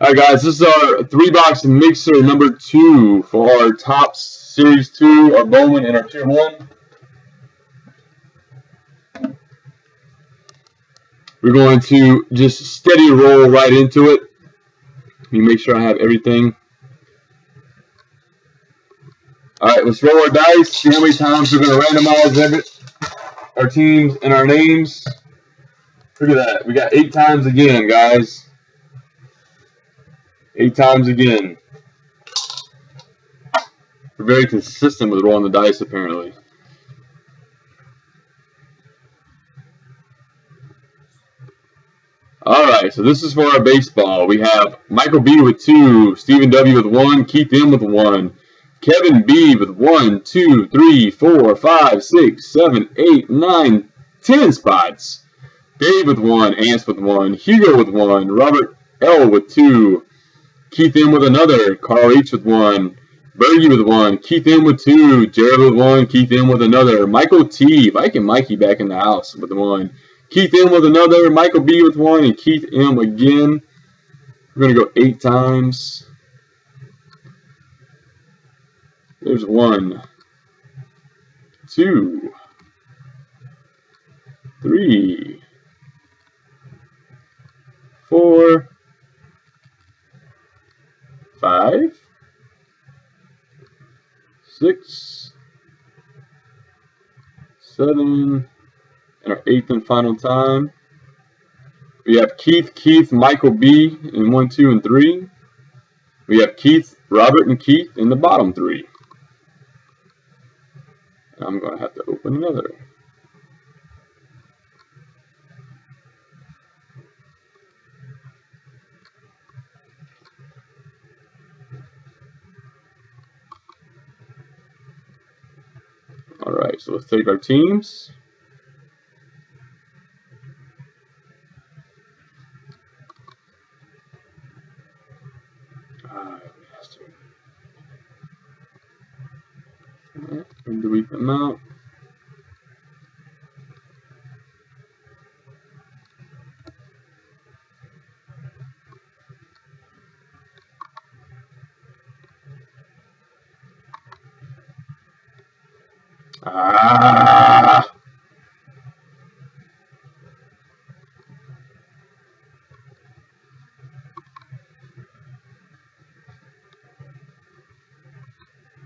Alright guys, this is our 3-box mixer number 2 for our Topps Series 2, our Bowman, and our Tier 1. We're going to just steady roll right into it. Let me make sure I have everything. Alright, let's roll our dice, see how many times we're going to randomize our teams and our names. Look at that, we got 8 times again, guys. 8 times again. We're very consistent with rolling the dice, apparently. Alright, so this is for our baseball. We have Michael B with 2, Stephen W with 1, Keith M with 1, Kevin B with 1, 2, 3, 4, 5, 6, 7, 8, 9, 10 spots. Dave with 1, Ants with 1, Hugo with 1, Robert L with 2, Keith M with another, Carl H with 1, Bergie with 1, Keith M with 2, Jared with 1, Keith M with another, Michael T, Viking Mikey back in the house with 1, Keith M with another, Michael B with 1, and Keith M again. We're going to go 8 times. There's 1, 2, 3, 4, 5, 6, 7, and our 8th and final time. We have Keith, Michael B in 1, 2, and 3. We have Keith, Robert, and Keith in the bottom 3. And I'm going to have to open another. Alright, so let's take our teams. And delete them out.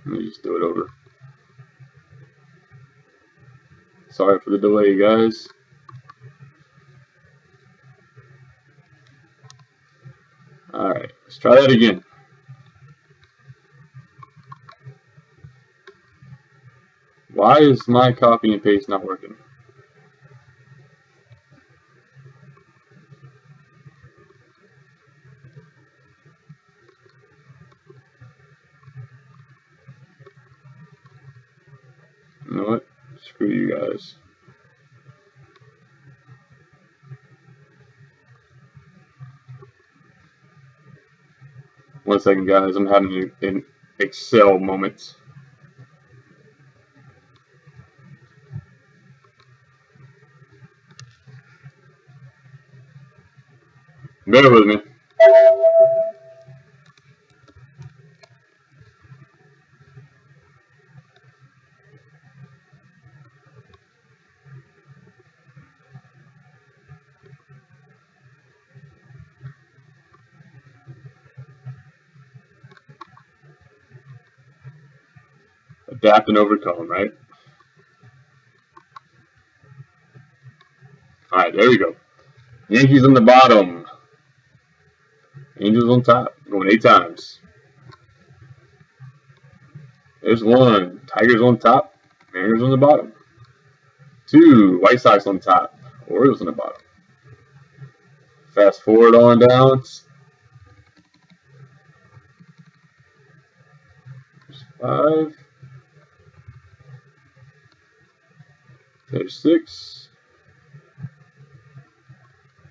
Let me just do it over. Sorry for the delay, guys. Alright, let's try that again. Why is my copy and paste not working? You know what? Screw you guys. One second, guys. I'm having an Excel moment. Bear with me. Adapt and overcome, right? Alright, there we go. Yankees on the bottom. Angels on top. Going 8 times. There's 1. Tigers on top. Mariners on the bottom. 2. White Sox on top. Orioles on the bottom. Fast forward on down. There's 5. There's 6.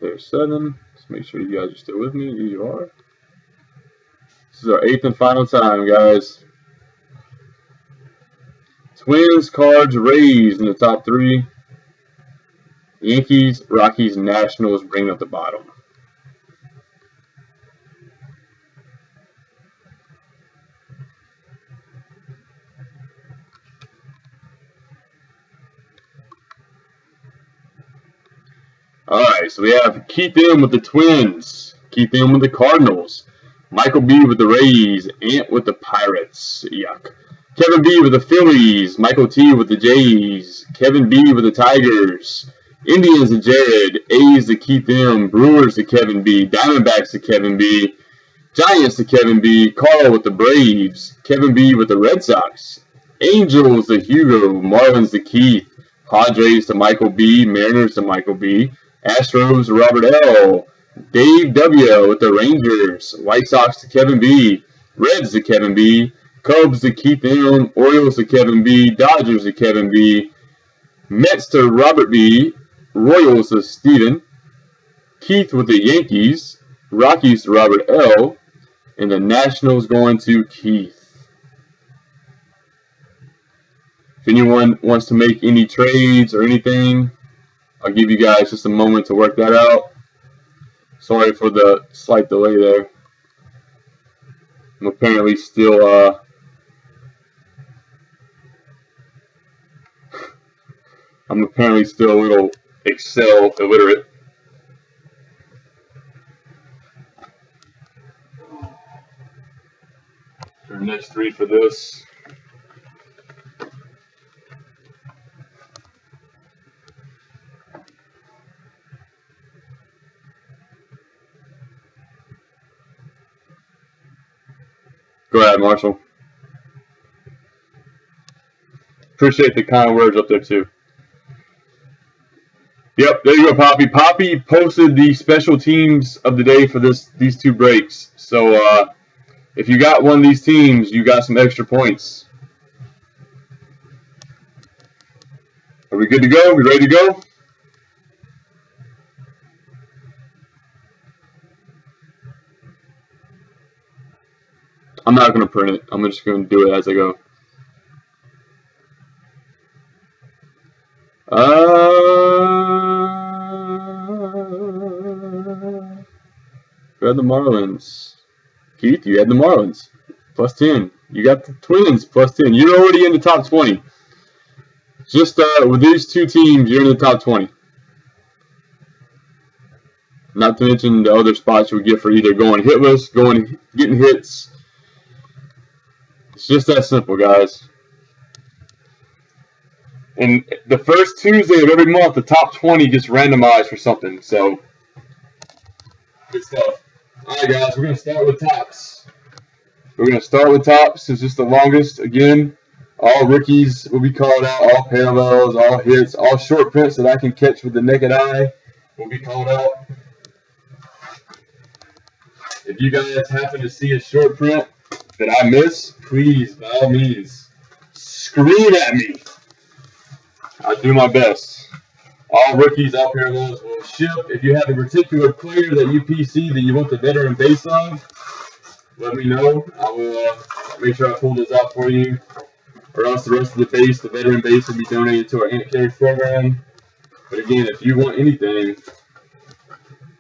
There's 7. Let's make sure you guys are still with me. Here you are. This is our 8th and final time, guys. Twins, Cards, Rays in the top 3. Yankees, Rockies, Nationals bringing up the bottom. Alright, so we have Keith M with the Twins, Keith M with the Cardinals, Michael B with the Rays, Ant with the Pirates, yuck. Kevin B with the Phillies, Michael T with the Jays, Kevin B with the Tigers, Indians to Jared, A's to Keith M, Brewers to Kevin B, Diamondbacks to Kevin B, Giants to Kevin B, Carl with the Braves, Kevin B with the Red Sox, Angels to Hugo, Marlins to Keith, Padres to Michael B, Mariners to Michael B, Astros to Robert L, Dave W with the Rangers, White Sox to Kevin B, Reds to Kevin B, Cubs to Keith M, Orioles to Kevin B, Dodgers to Kevin B, Mets to Robert B, Royals to Steven, Keith with the Yankees, Rockies to Robert L, and the Nationals going to Keith. If anyone wants to make any trades or anything, I'll give you guys just a moment to work that out. Sorry for the slight delay there. I'm apparently still a little Excel illiterate. Our next three for this. Go ahead, Marshall. Appreciate the kind words up there, too. Yep, there you go, Poppy. Poppy posted the special teams of the day for these two breaks. So, if you got one of these teams, you got some extra points. Are we good to go? We ready to go? I'm not going to print it. I'm just going to do it as I go. Who had the Marlins? Keith, you had the Marlins. Plus 10. You got the Twins. Plus 10. You're already in the top 20. Just with these two teams, you're in the top 20. Not to mention the other spots you would get for either going hitless, getting hits. It's just that simple, guys. And the first Tuesday of every month, the top 20 gets randomized for something. So, good stuff. All right, guys, we're going to start with tops. It's just the longest. Again, all rookies will be called out, all parallels, all hits, all short prints that I can catch with the naked eye will be called out. If you guys happen to see a short print that I miss, please, by all means, scream at me. I'll do my best. All rookies, all parallels will ship. If you have a particular player that you PC that you want the veteran base of, let me know. I will make sure I pull those out for you. Or else the rest of the base, the veteran base, will be donated to our Ant Carriage program. But again, if you want anything,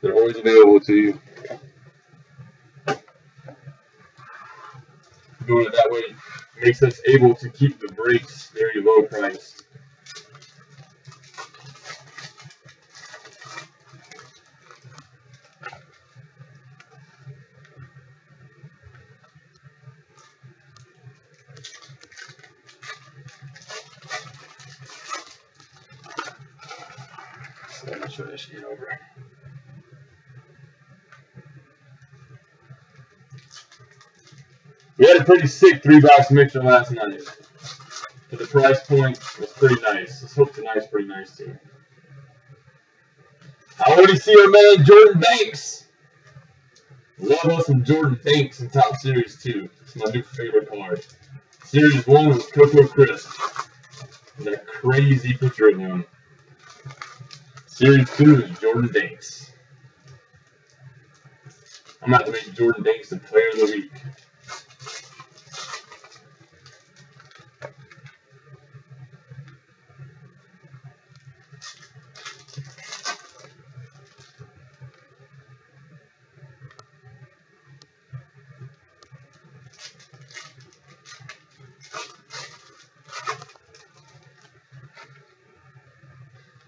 they're always available to you. Doing it that way makes us able to keep the breaks very low priced. Let me show this shit over. We had a pretty sick 3-box mixer last night. But the price point was pretty nice. Let's hope tonight's pretty nice too. I already see our man Jordan Banks. Love us some Jordan Banks in Top Series 2. It's my new favorite card. Series 1 was Coco Crisp. That crazy picture of him. Series 2 is Jordan Banks. I'm about to make Jordan Banks the player of the week.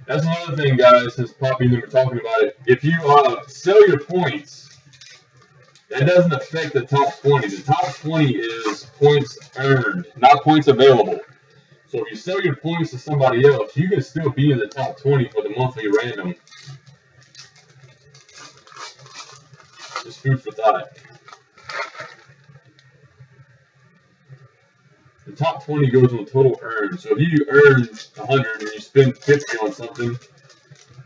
That's another thing, guys, since Poppy and them were talking about it. If you sell your points, that doesn't affect the top 20. The top 20 is points earned, not points available. So if you sell your points to somebody else, you can still be in the top 20 for the monthly random. Just food for thought. The top 20 goes on total earned. So if you earn 100 and you spend 50 on something,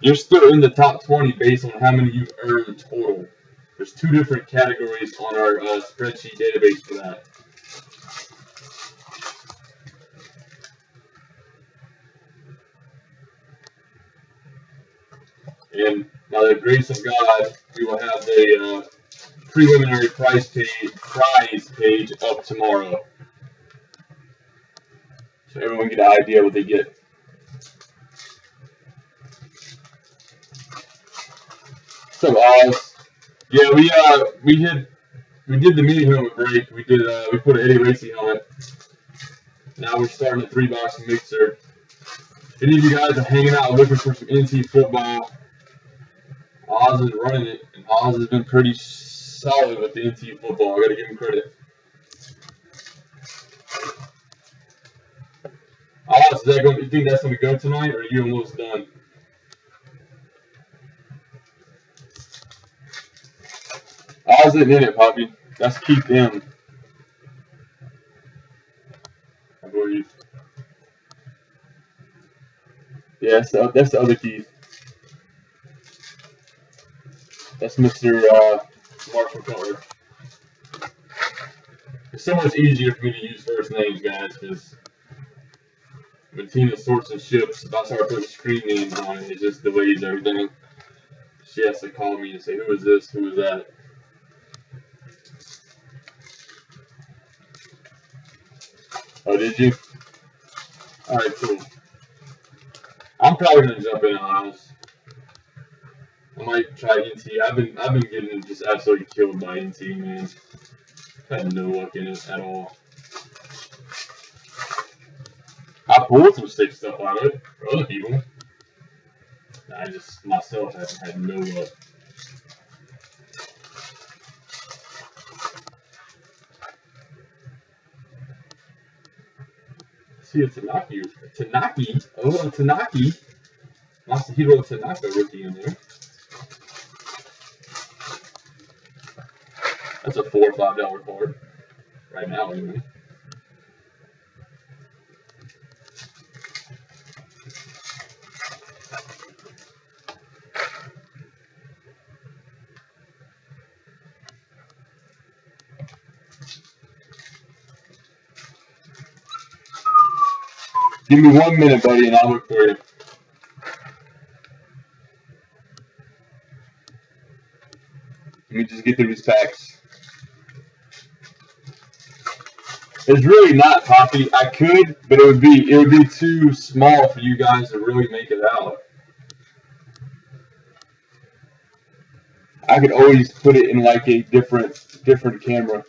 you're still in the top 20 based on how many you've earned total. There's 2 different categories on our spreadsheet database for that. And by the grace of God, we will have the preliminary prize page up tomorrow. So everyone get an idea what they get. So Oz, yeah, we did the mini helmet break. We put an Eddie Lacy helmet. Now we're starting a 3-box mixer. If any of you guys are hanging out looking for some NC football, Oz is running it, and Oz has been pretty solid with the NC football. I gotta give him credit. Oz, you think that's gonna go tonight, or are you almost done? Oz isn't in it, Poppy. That's Keith M. I believe. Yeah, that's the other Keith. That's Mr. Marshall Cutler. It's so much easier for me to use first names, guys, because when Tina sorts and ships, if I start putting screen names on it, it just delays everything. She has to call me and say, who is this, who is that? Oh, did you? Alright, cool. I'm probably going to jump in Oz. I might try NT. I've been getting just absolutely killed by NT, man. I've had no luck in it at all. I pulled some sick stuff out of it for other people. I just myself have had no luck. See a Tanaki. Oh, a Tanaki. Masahiro Tanaka rookie in there. That's a $4 or $5 card. Right now, anyway. Give me 1 minute, buddy, and I'll look for you. Let me just get through these packs. It's really not, Poppy. I could, but it would be too small for you guys to really make it out. I could always put it in like a different camera.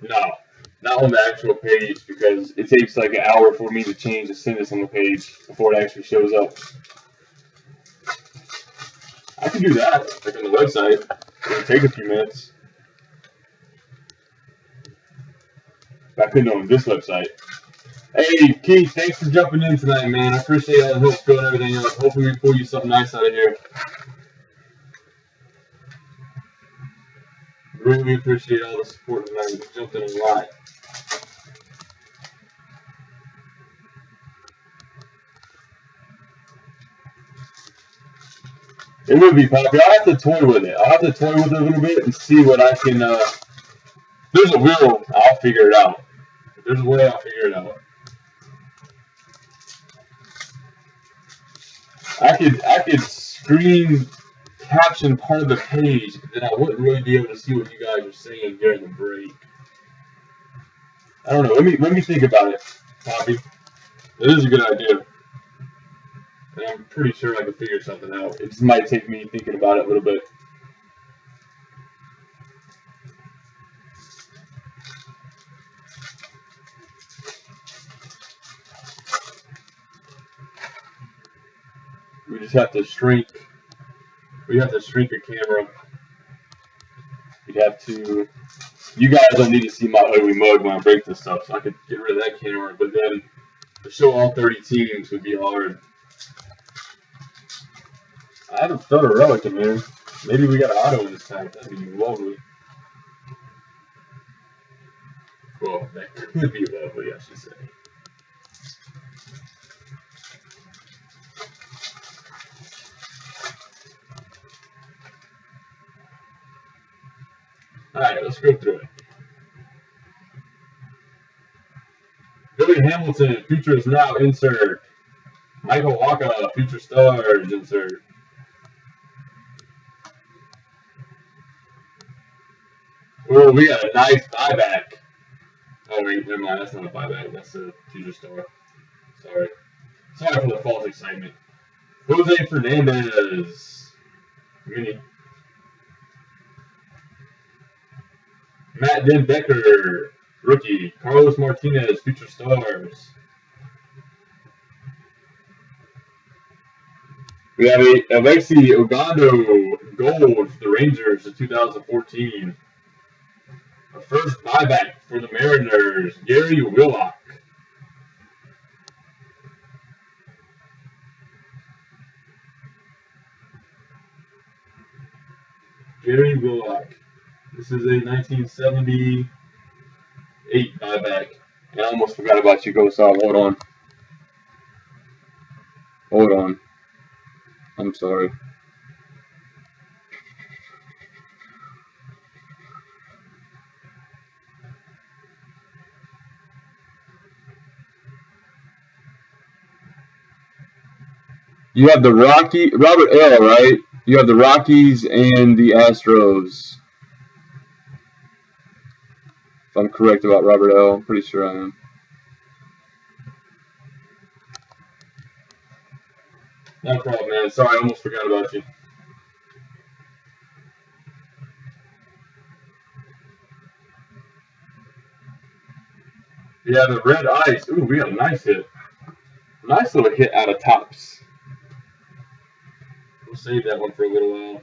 No, not on the actual page, because it takes like an hour for me to change the sentence on the page before it actually shows up. I can do that, like on the website. It'll take a few minutes. But I couldn't on this website. Hey, Keith, thanks for jumping in tonight, man. I appreciate all the help and everything else. Hopefully we pull you something nice out of here. Really appreciate all the support tonight. You jumped in a lot. It would be, Poppy. I'll have to toy with it. I'll have to toy with it a little bit and see what I can. If there's a will, I'll figure it out. If there's a way, I'll figure it out. I could screen caption part of the page, then I wouldn't really be able to see what you guys are saying during the break. I don't know. Let me think about it, Poppy. It is a good idea. And I'm pretty sure I can figure something out. It just might take me thinking about it a little bit. We just have to shrink. We have to shrink a camera. We'd have to. You guys don't need to see my ugly mug when I break this stuff, so I could get rid of that camera. But then to show all 30 teams would be hard. I haven't thrown a relic in there. Maybe we got an auto in this pack. That'd be lovely. Well, that could be lovely, I should say. Alright, let's go through it. Billy Hamilton, Future is Now, insert. Michael Waka, Future Stars, insert. Oh, we got a nice buyback. Oh, wait, never mind. That's not a buyback. That's a Future Star. Sorry. Sorry for the false excitement. Jose Fernandez. Mini. Matt Den Becker, rookie. Carlos Martinez, Future Stars. We have a Alexi Ogando gold for the Rangers in 2014. A first buyback for the Mariners, Gary Willock. Gary Willock. This is a 1978 buyback. And I almost forgot about you, Gosal. Hold on. Hold on. I'm sorry. You have the Robert L., right? You have the Rockies and the Astros. If I'm correct about Robert L., I'm pretty sure I am. No problem, man. Sorry, I almost forgot about you. Yeah, the red ice. Ooh, we got a nice hit. Nice little hit out of Tops. We'll save that one for a little while.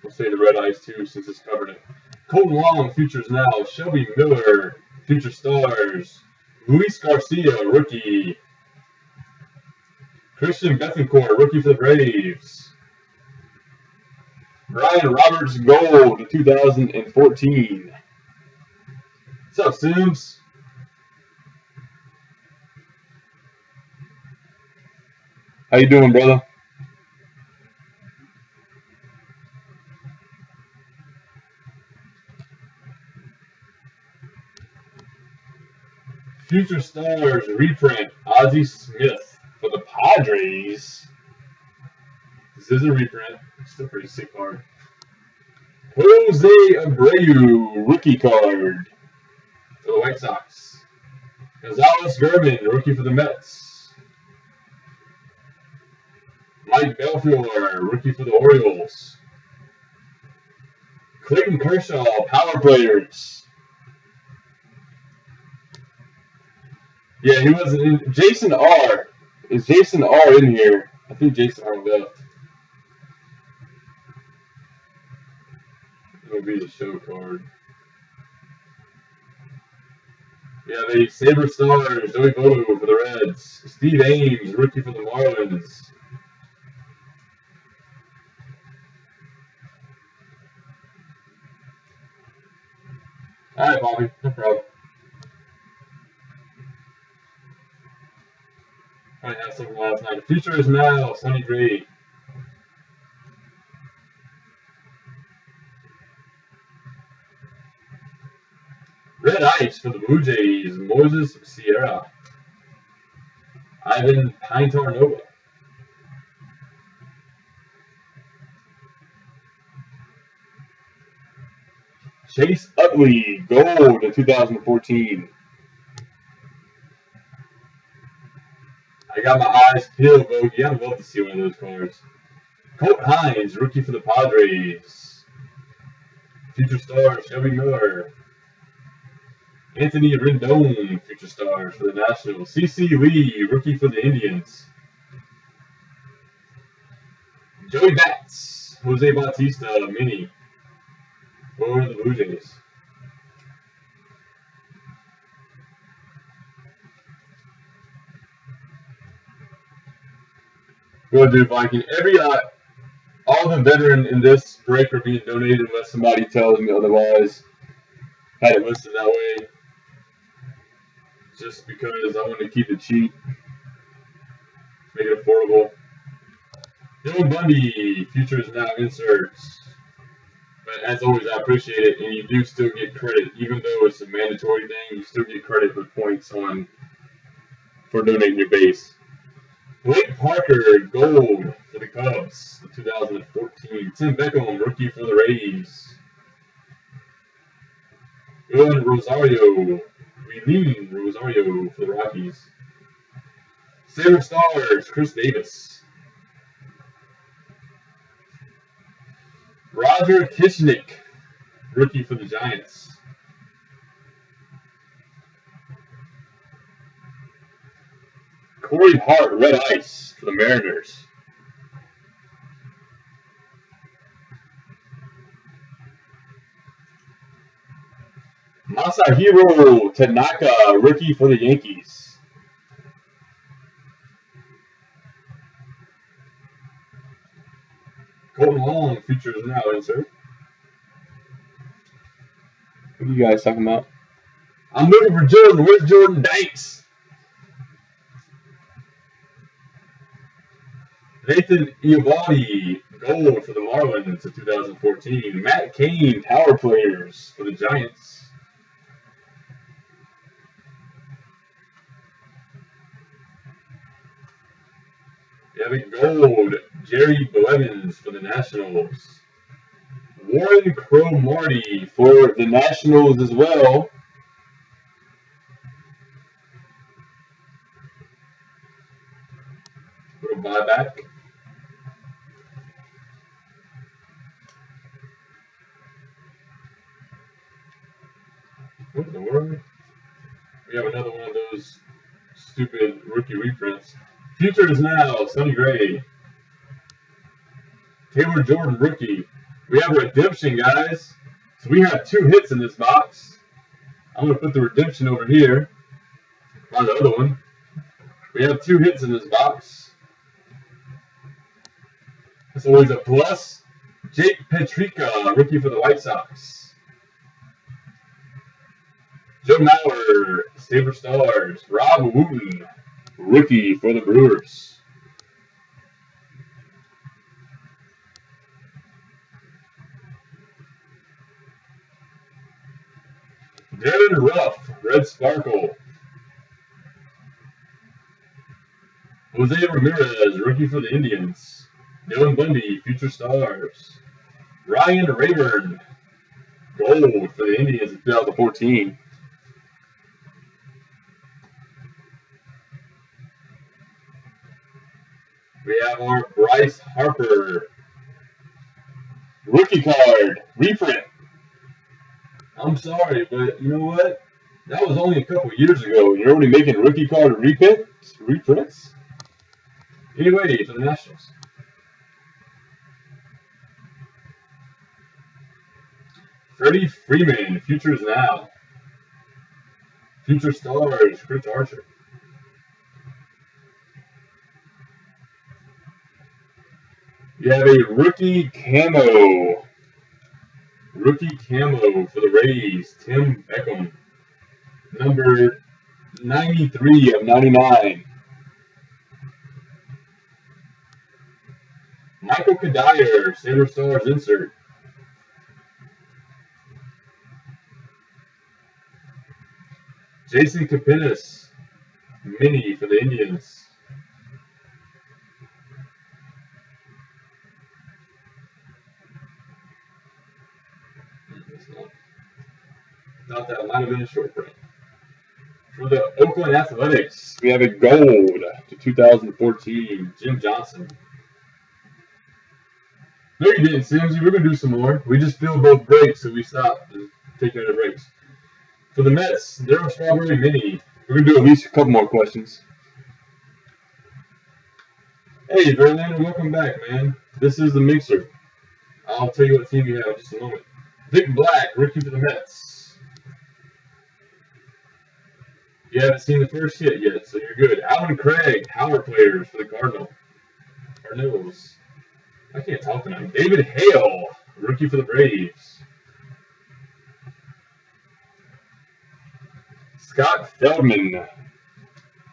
We'll save the red ice too, since it's covered it. Colton Long, Futures Now. Shelby Miller, Future Stars. Luis Garcia, rookie. Christian Bethencourt, rookie for the Braves. Brian Roberts, gold, 2014. What's up, Sims? How you doing, brother? Future Stars reprint, Ozzie Smith for the Padres. This is a reprint. Still pretty sick card. Jose Abreu, rookie card for the White Sox. Gonzalez German, rookie for the Mets. Mike Belfiore, rookie for the Orioles. Clayton Kershaw, Power Players. Yeah, he wasn't in. Jason R. Is Jason R in here? I think Jason R left. It'll be the show card. We have a Saber Stars, Joey Votto for the Reds. Steve Ames, rookie for the Marlins. Alright, Bobby, no problem. I have something last night. The Future is Now, Sonny Gray. Red Ice for the Blue Jays, Moses Sierra. Ivan Pintar Nova. Chase Utley, gold in 2014. I got my eyes peeled, Bogey. I'd love to see one of those cards. Colt Hines, rookie for the Padres. Future Stars, Shelby Miller. Anthony Rendon, Future Stars for the Nationals. CC Lee, rookie for the Indians. Joey Bats, Jose Bautista, mini for the Blue Jays. Go ahead, dude, Viking. All the veteran in this break are being donated unless somebody tells me otherwise. Had it listed that way just because I want to keep it cheap, make it affordable. Dylan Bundy, Futures Now inserts. But as always, I appreciate it, and you do still get credit, even though it's a mandatory thing. You still get credit with points for donating your base. Blake Parker, gold for the Cubs, the 2014. Tim Beckham, rookie for the Rays. Willian Rosario for the Rockies. Saber Stars, Chris Davis. Roger Kishnick, rookie for the Giants. Corey Hart, red ice for the Mariners. Masahiro Tanaka, rookie for the Yankees. Colton Long, Futures Now insert. What are you guys talking about? I'm looking for Jordan. Where's Jordan Danks? Nathan Eovaldi, gold for the Marlins of 2014. Matt Cain, power players for the Giants. You have a gold, Jerry Blevins for the Nationals. Warren Cromartie for the Nationals as well. Little buyback. What in the world? We have another one of those stupid rookie reprints. Futures Now, Sonny Gray. Taylor Jordan, rookie. We have a redemption, guys. So we have 2 hits in this box. I'm going to put the redemption over here on the other one. We have 2 hits in this box. That's always a plus. Jake Petricka, rookie for the White Sox. Joe Mauer, Saber Stars. Rob Wooten, rookie for the Brewers. Devin Ruff, Red Sparkle. Jose Ramirez, rookie for the Indians. Dylan Bundy, Future Stars. Ryan Rayburn, gold for the Indians in 2014. We have our Bryce Harper rookie card reprint. I'm sorry, but you know what? That was only a couple years ago. You're already making rookie card reprints? Anyway, for the Nationals. Freddie Freeman, Futures Now. Future Stars, Chris Archer. You have a rookie camo. Rookie camo for the Rays, Tim Beckham. Number 93 of 99. Michael Kadire, Saber Stars insert. Jason Kapinis, mini for the Indians. Thought that might have been a short print. For the Oakland Athletics, we have a gold to 2014, Jim Johnson. No, you didn't, Simsy. We're going to do some more. We just filled both breaks, so we stopped and taking other breaks. For the Mets, Darryl Strawberry mini. We're going to do at least a couple more questions. Hey, Verlander, welcome back, man. This is the mixer. I'll tell you what team you have in just a moment. Vic Black, rookie for the Mets. You haven't seen the first hit yet, so you're good. Alvin Craig, power players for the Cardinals. I can't talk tonight. David Hale, rookie for the Braves. Scott Feldman,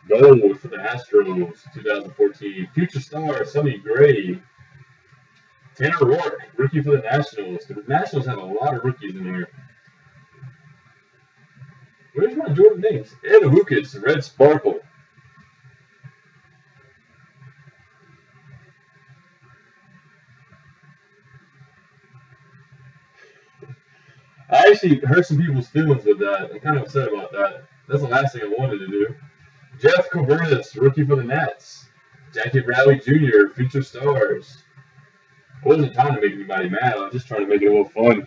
gold for the Astros, 2014. Future star, Sonny Gray. Tanner Rourke, rookie for the Nationals. The Nationals have a lot of rookies in here. Where's my Jordan names? Ed Lucas, Red Sparkle. I actually hurt some people's feelings with that. I'm kind of upset about that. That's the last thing I wanted to do. Jeff Cabernet, rookie for the Nats. Jackie Bradley Jr., future stars. I wasn't trying to make anybody mad. I was just trying to make it a little fun.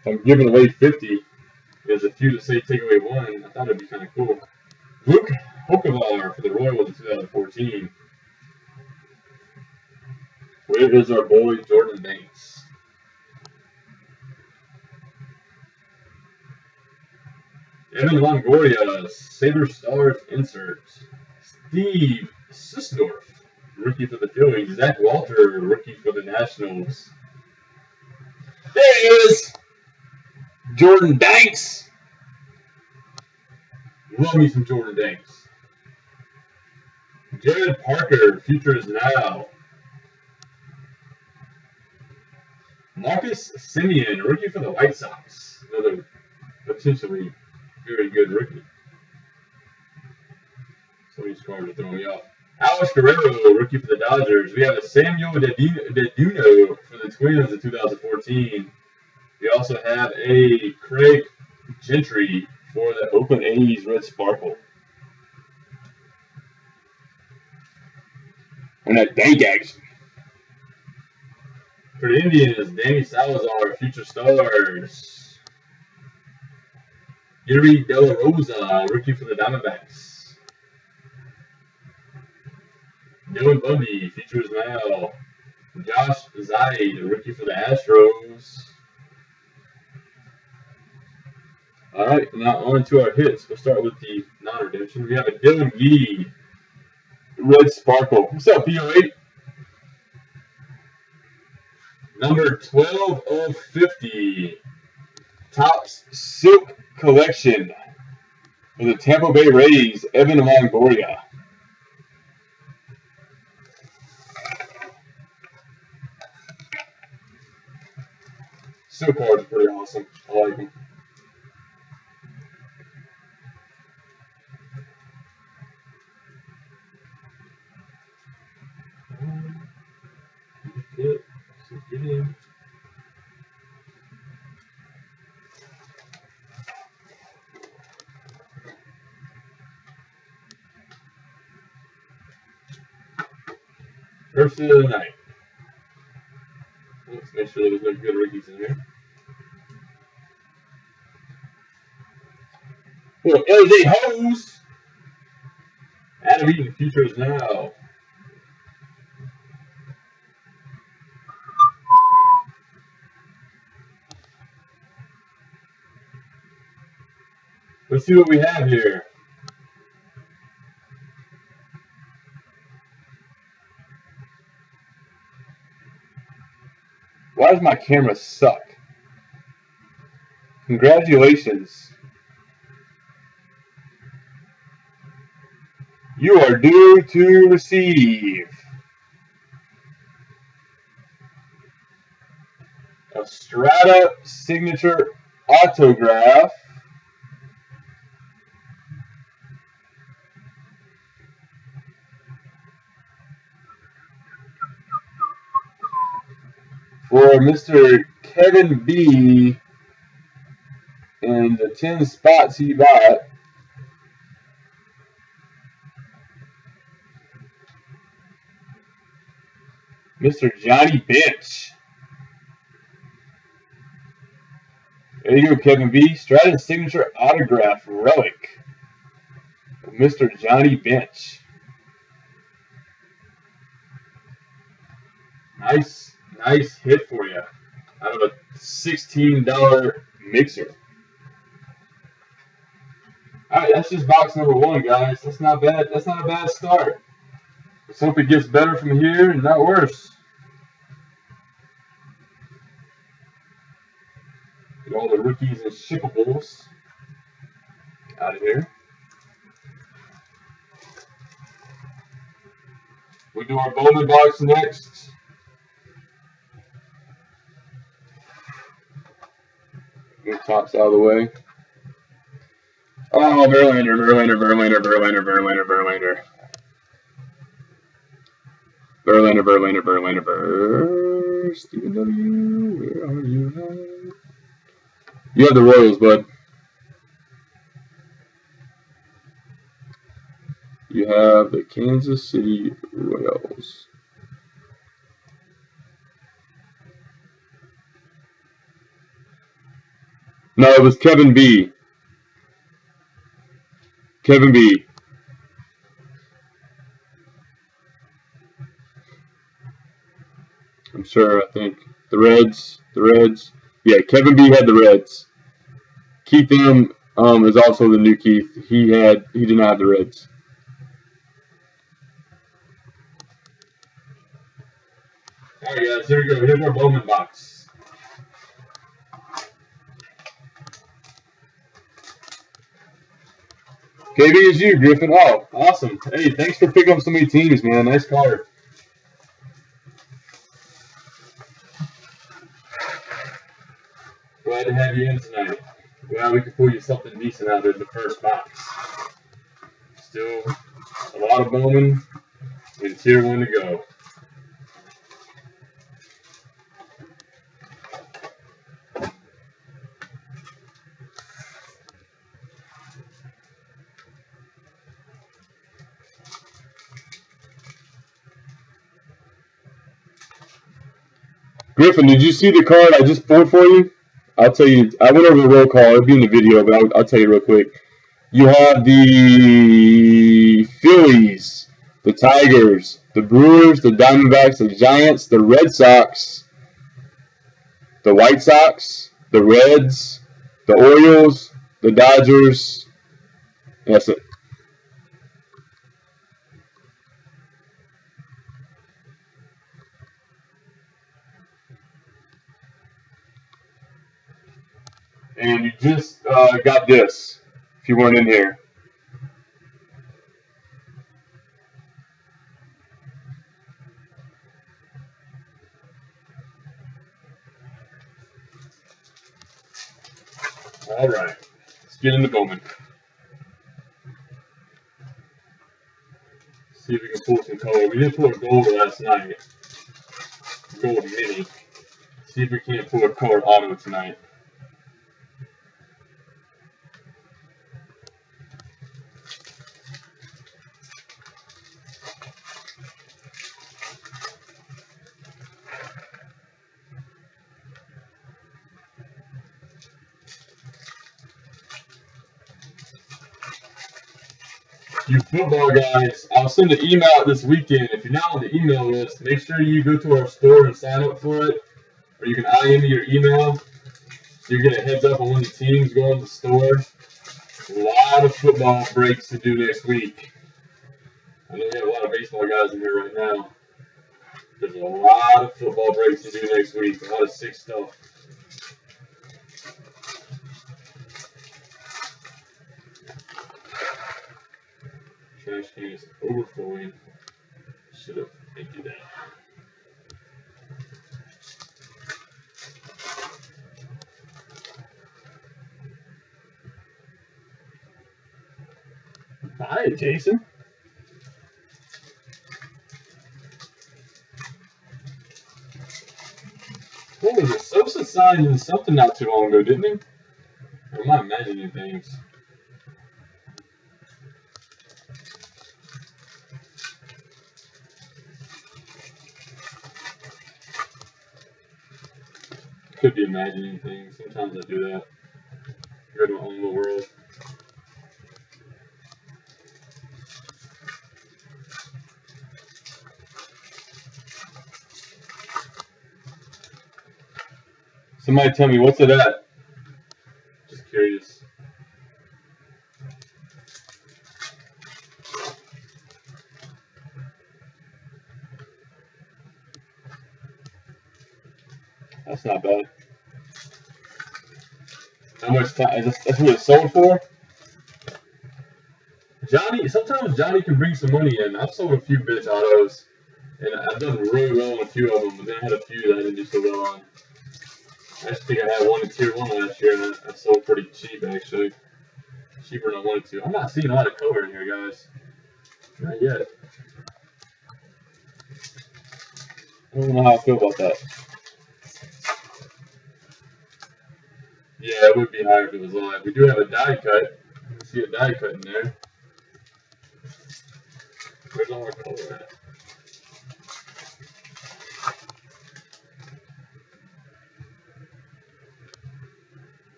If I'm giving away 50, there's a few that say take away 1. I thought it'd be kind of cool. Luke Hokevar for the Royals in 2014. Where is our boy Jordan Banks? Evan Longoria, Saber Stars insert. Steve Sisdorf, rookie for the Phillies. Zach Walter, rookie for the Nationals. There he is! Jordan Banks! Love me some Jordan Banks. Jared Parker, future is now. Marcus Semien, rookie for the White Sox. Another potentially very good rookie. Some of these cards are throwing me off. Alex Guerrero, rookie for the Dodgers. We have a Samuel Deduno for the Twins in 2014. We also have a Craig Gentry for the Oakland A's Red Sparkle. And that dank action. For the Indians, Danny Salazar, future stars. Yuri De La Rosa, rookie for the Diamondbacks. Dylan Bundy, features now. Josh Zaid, rookie for the Astros. All right, now on to our hits. We'll start with the non-redemption. We have a Dylan Gee, Red Sparkle. What's up, PO8? Number 12 of 50. Topps Silk Collection for the Tampa Bay Rays, Evan Longoria. Silk cards are pretty awesome. I like them. Get in. First of the night. Let's make sure there's no good rookies in here. Little LJ Hose. Adam Eaton, futures now. Let's see what we have here. Why does my camera suck? Congratulations. You are due to receive a Strata signature autograph for Mr. Kevin B. and the 10 spots he bought. Mr. Johnny Bench. There you go, Kevin B. Stratton signature autograph relic of Mr. Johnny Bench. nice hit for you out of a $16 mixer. All right, that's just box number 1, guys. That's not bad. That's not a bad start. Let's hope it gets better from here and not worse. Get all the rookies and shippables out of here. We do our Bowman box next. Get tops out of the way. Oh, Verlander. Stephen W., where are you? You have the Royals, bud. You have the Kansas City Royals. No, it was Kevin B. Kevin B. I'm sure, I think. The Reds. Yeah, Kevin B had the Reds. Keith M is also the new Keith. He did not have the Reds. Alright guys, here we go. Here's our Bowman box. KB is you, Griffin. Oh, awesome. Hey, thanks for picking up so many teams, man. Nice card. Glad to have you in tonight. Glad we could pull you something decent out of the first box. Still a lot of Bowman and tier 1 to go. Griffin, did you see the card I just pulled for you? I'll tell you. I went over the roll call. It'll be in the video, but I'll tell you real quick. You have the Phillies, the Tigers, the Brewers, the Diamondbacks, the Giants, the Red Sox, the White Sox, the Reds, the Orioles, the Dodgers. That's it. And you just got this, if you weren't in here. All right, let's get into Bowman. See if we can pull some color. We did pull a gold last night. Gold mini. See if we can't pull a colored auto tonight. You football guys, I'll send an email out this weekend. If you're not on the email list, make sure you go to our store and sign up for it. Or you can IM me your email so you get a heads up on when the teams go in the store. A lot of football breaks to do next week. I know we have a lot of baseball guys in here right now. There's a lot of football breaks to do next week. A lot of sick stuff. Trash can is overflowing. Should have emptied that. Hi, Jason. What was it? Sosa signed something not too long ago, didn't he? Or am I imagining things? Could be imagining things. Sometimes I do that. Go to my own little world. Somebody tell me, what's it at? Just curious. That's not bad. How much time? That's what it's sold for? Johnny, sometimes Johnny can bring some money in. I've sold a few bitch autos, and I've done really well on a few of them, but then I had a few that I didn't do so well on. I just think I had one in tier 1 last year, and I sold pretty cheap, actually. Cheaper than I wanted to. I'm not seeing a lot of color in here, guys. Not yet. I don't know how I feel about that. Yeah, it would be higher if it was live. We do have a die cut. You can see a die cut in there. Where's all our color at?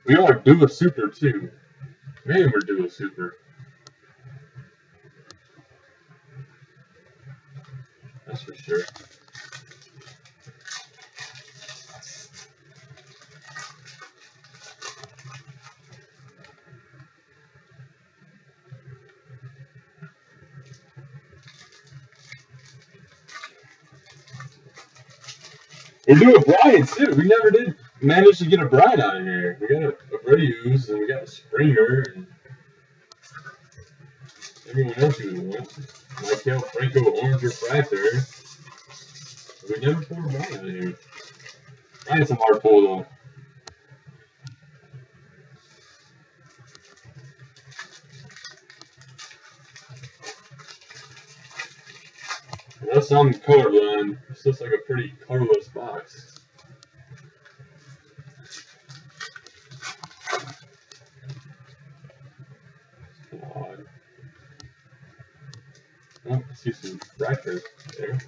We are due a super too. Man, we're due a super. That's for sure. We're doing Brian too. We never did manage to get a Brian out of here. We got a Braves and we got a Springer and everyone else who went. Michael Franco Orange Refractor. We never pulled a Brian out of here. Brian's a hard pull though. Unless I'm colorblind, this looks like a pretty colorless box. Odd. Oh, I see some refractor there.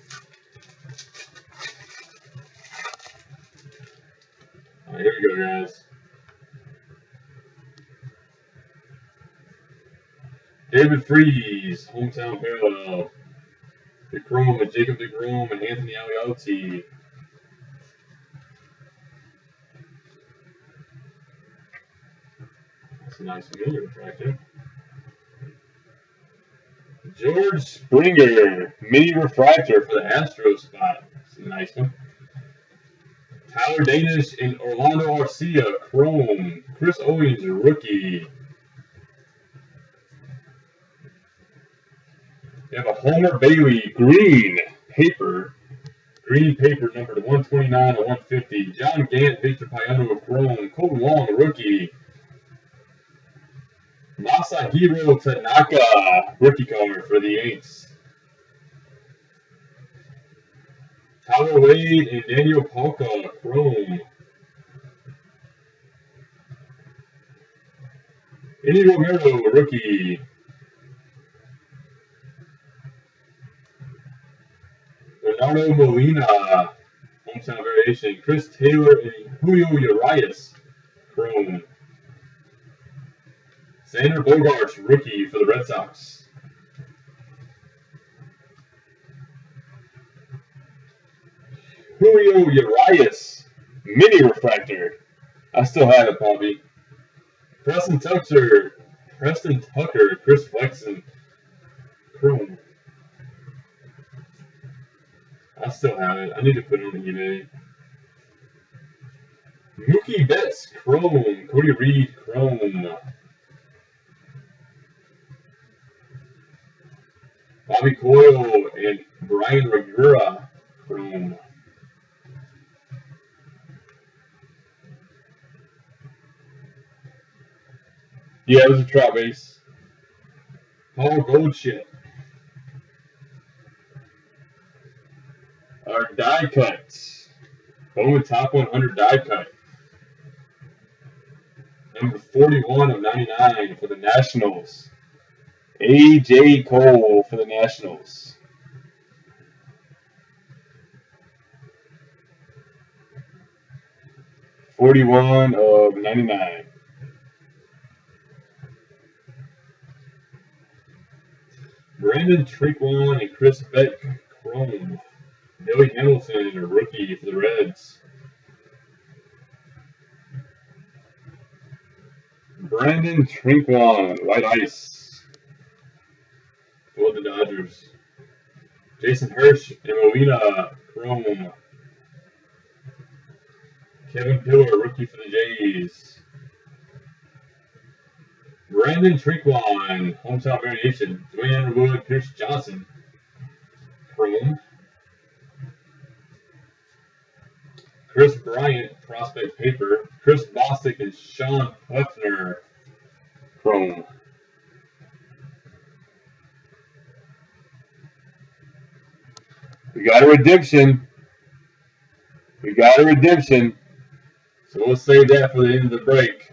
Alright, here we go, guys. David Freese, hometown parallel. DeGrom and Jacob DeGrom and Anthony Aliotti. That's a nice familiar refractor. George Springer, mini refractor for the Astros spot. That's a nice one. Tyler Danish and Orlando Arcia, chrome. Chris Owens, rookie. We have a Homer Bailey green paper. Green paper numbered 129 to 150. John Gant, Victor Payano, chrome. Colton Wong, rookie. Masahiro Tanaka, rookie color for the Yanks. Tyler Wade and Daniel Palka, chrome. Eddie Romero, rookie. Bernardo Molina, hometown variation. Chris Taylor and Julio Urias, chrome. Xander Bogaerts, rookie for the Red Sox. Julio Urias, mini refractor. I still have it, Bobby. Preston Tucker, Chris Flexen, chrome. I still have it. I need to put it on eBay. Mookie Betts, chrome. Cody Reed, chrome. Bobby Coyle and Brian Rivera, chrome. Yeah, it was a trap base. Paul Goldschmidt. Our die cuts. Bowman Top 100 die cut. Number 41 of 99 for the Nationals. A.J. Cole for the Nationals. /99. Brandon Trequan and Chris Beck, Chrome. Billy Hamilton, a rookie for the Reds. Brandon Trequan, white ice for the Dodgers. Jason Hirsch and Molina, Chrome. Kevin Pillar, rookie for the Jays. Brandon Trequan, hometown variation. Dwayne Underwood, Pierce Johnson, Chrome. Chris Bryant, prospect paper. Chris Bostic and Sean Plefner, Chrome. We got a redemption. So we'll save that for the end of the break.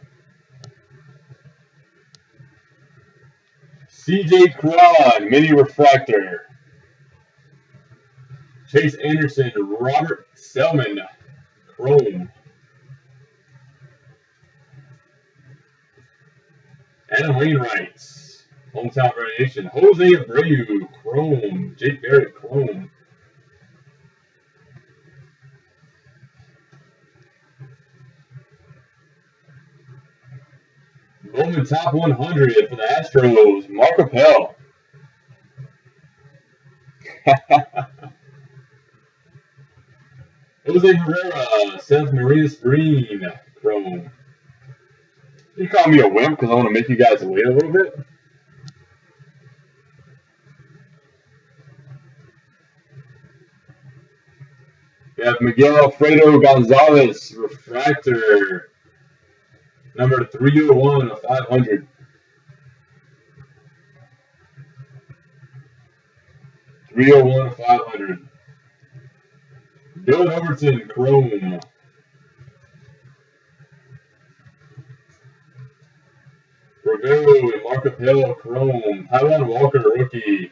C.J. Cron, mini refractor. Chase Anderson, Robert Selman, Chrome. Adam Wainwright, hometown variation. Jose Abreu, Chrome. Jake Barrett, Chrome. Bowman top 100 for the Astros, Mark Appel. Jose Herrera, Seth Marinas Green, Chrome. You call me a wimp because I want to make you guys wait a little bit? We have Miguel Alfredo Gonzalez, refractor, number 301 of 500. 301 of 500. Dylan Overton, Chrome. Rivero and Mark Appel, Chrome. Taiwan Walker, rookie.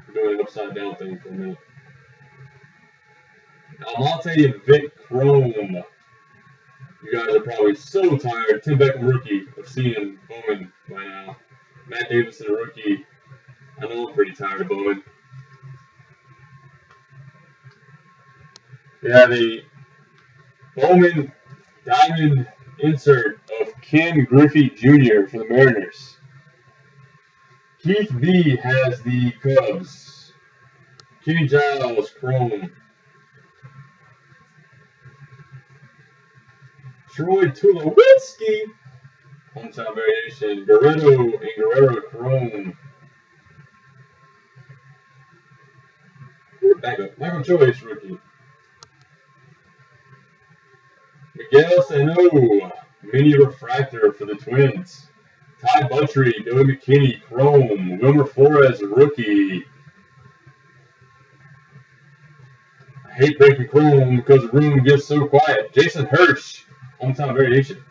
I'm doing an upside down thing for a minute. Almonte and Vic, Chrome. You guys are probably so tired. Tim Beckham, rookie, of seeing Bowman by now. Matt Davidson, rookie. I know I'm pretty tired of Bowman. We have a Bowman diamond insert of Ken Griffey Jr. for the Mariners. Keith B has the Cubs. Kenny Giles, Chrome. Troy Tulowitzki, hometown variation. Guerrero and Guerrero, Chrome. Back up. Michael Joyce, rookie. Miguel Sano, mini refractor for the Twins. Ty Buttrey, Billy McKinney, Chrome. Wilmer Flores, rookie. I hate breaking Chrome because the room gets so quiet. Jason Hirsch, hometown variation.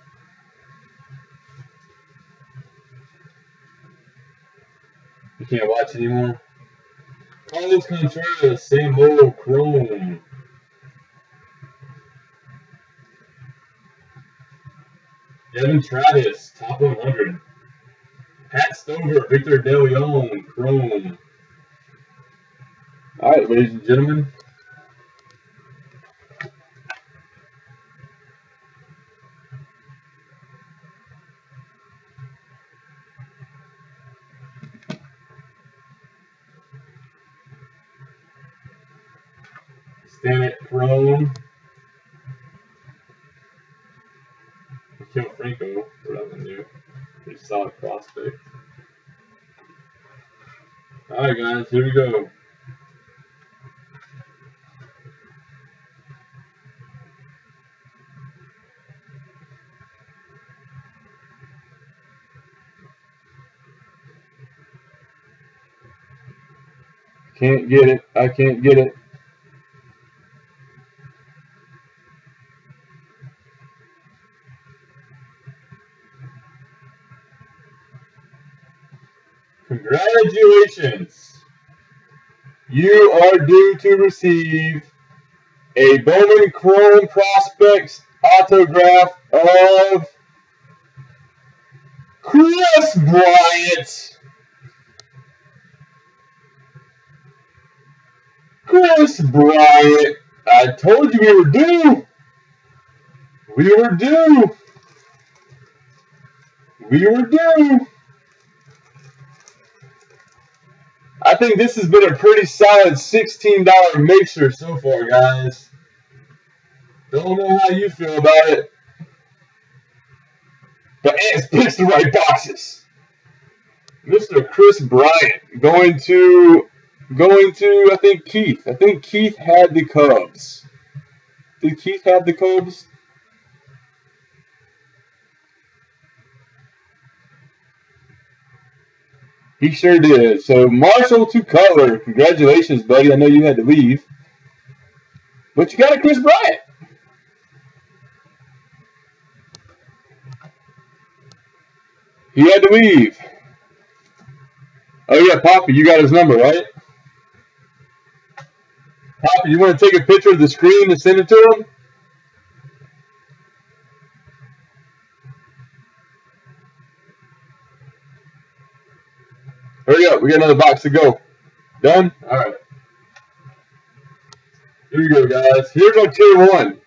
You can't watch anymore. Carlos Contreras, Samuel, Chrome. Devin Travis, top 100. Pat Stover, Victor De Leon, Chrome. All right, ladies and gentlemen. Stanek, Chrome. Kill Franco, whatever new. Pretty solid prospect. Alright guys, here we go. Can't get it. I can't get it. Congratulations. You are due to receive a Bowman Chrome Prospects autograph of Kris Bryant. Kris Bryant. I told you we were due. We were due. We were due. I think this has been a pretty solid $16 mixer so far, guys. Don't know how you feel about it. But Ants picks the right boxes. Mr. Kris Bryant going to I think Keith. I think Keith had the Cubs. Did Keith have the Cubs? He sure did. So Marshall to color. Congratulations, buddy. I know you had to leave. But you got a Kris Bryant. He had to leave. Oh yeah, Poppy, you got his number, right? Poppy, you want to take a picture of the screen and send it to him? Hurry up, we got another box to go. Done? Alright. Here you go, guys. Here's our tier 1.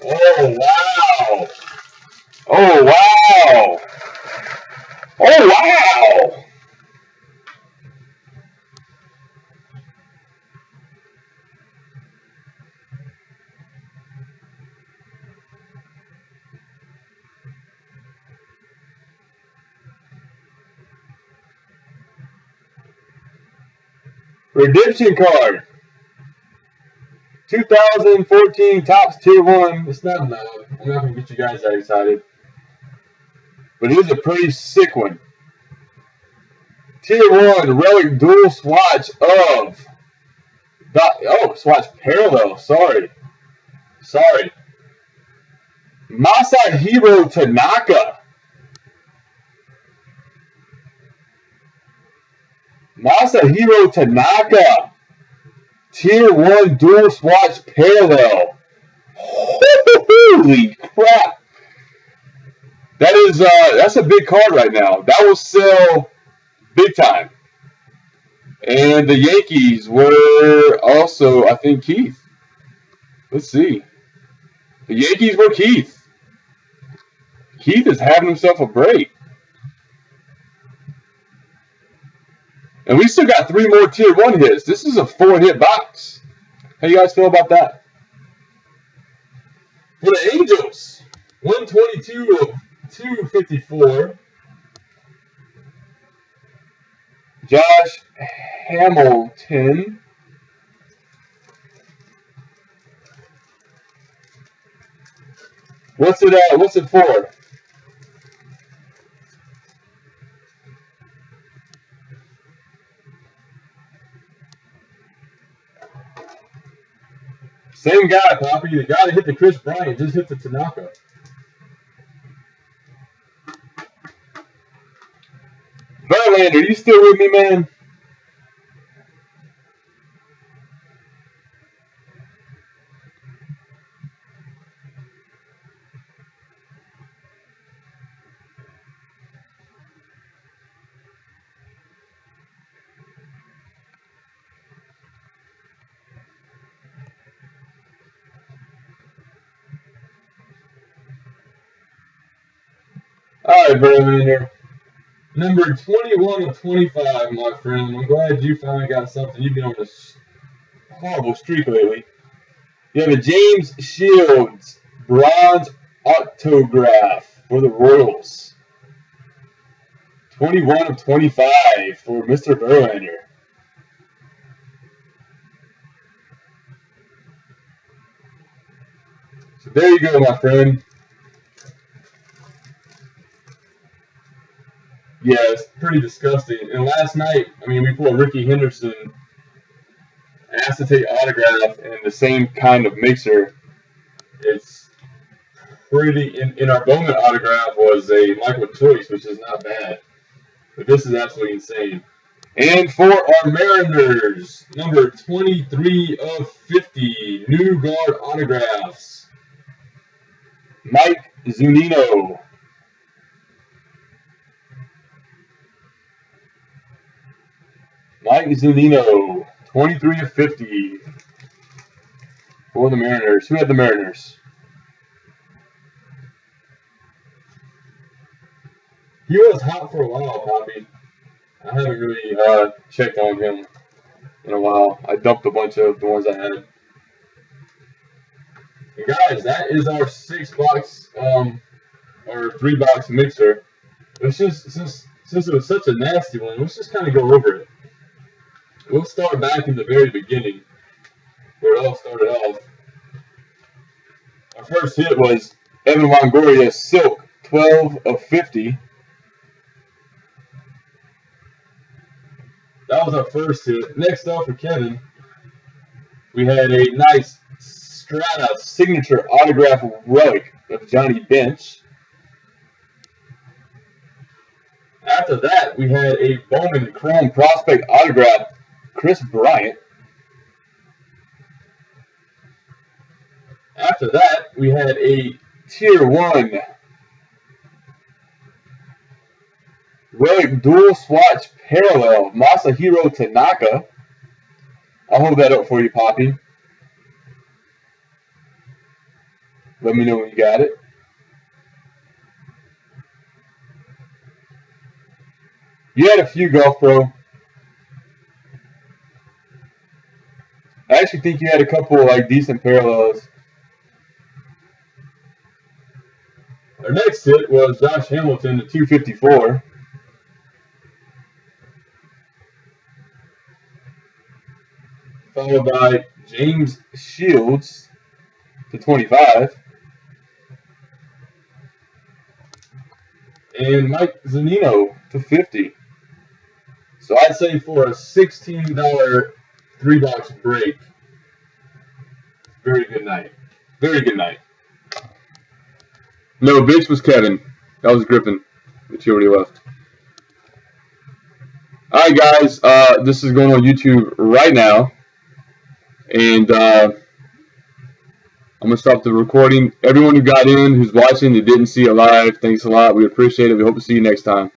Oh, wow. Oh, wow. Oh, wow. Redemption card. 2014 Topps Tier 1. It's not enough. I'm not going to get you guys that excited. But it is a pretty sick one. Tier 1 Relic Dual Swatch of... Swatch Parallel. Sorry. Masahiro Tanaka. Masahiro Tanaka. Tier 1 Dual Swatch Parallel. Holy crap. That's a big card right now. That will sell big time. And the Yankees were also, I think, Keith. Let's see. The Yankees were Keith. Keith is having himself a break. And we still got 3 more Tier 1 hits. This is a 4-hit box. How you guys feel about that? For the Angels, 122 of 254. Josh Hamilton. What's it for? Same guy, Poppy. The guy that hit the Kris Bryant just hit the Tanaka. Verlander, you still with me, man? All right, Verlander. Number 21 of 25, my friend. I'm glad you finally got something. You've been on this horrible streak lately. You have a James Shields bronze autograph for the Royals. 21 of 25 for Mr. Verlander. So there you go, my friend. Yeah, it's pretty disgusting. And last night, I mean, we pulled Ricky Henderson acetate autograph in the same kind of mixer. It's pretty. In our Bowman autograph was a Michael Choice, which is not bad. But this is absolutely insane. And for our Mariners, number 23 of 50, new guard autographs. Mike Zunino. Mike Zunino, 23 of 50 for the Mariners. Who had the Mariners? He was hot for a while, Poppy. I haven't really checked on him in a while. I dumped a bunch of the ones I had. And guys, that is our 6-box or 3-box mixer. It's just since it was such a nasty one, let's just kind of go over it. We'll start back in the very beginning, where it all started off. Our first hit was Evan Longoria Silk, 12 of 50. That was our first hit. Next up for Kevin, we had a nice Strata signature autograph relic of Johnny Bench. After that, we had a Bowman Chrome Prospect autograph, Chris Bryant. After that, we had a Tier 1 relic dual swatch parallel, Masahiro Tanaka. I'll hold that up for you, Poppy. Let me know when you got it. You had a few, Golf Pro. I actually think you had a couple like decent parallels. Our next hit was Josh Hamilton, the 254. Followed by James Shields, to 25. And Mike Zunino, to 50. So I'd say for a $16 3-box break, very good night. Very good night. No, bitch was Kevin. That was Griffin, but he already left. Alright guys, this is going on YouTube right now. And I'm going to stop the recording. Everyone who got in, who's watching, who didn't see it live, thanks a lot. We appreciate it. We hope to see you next time.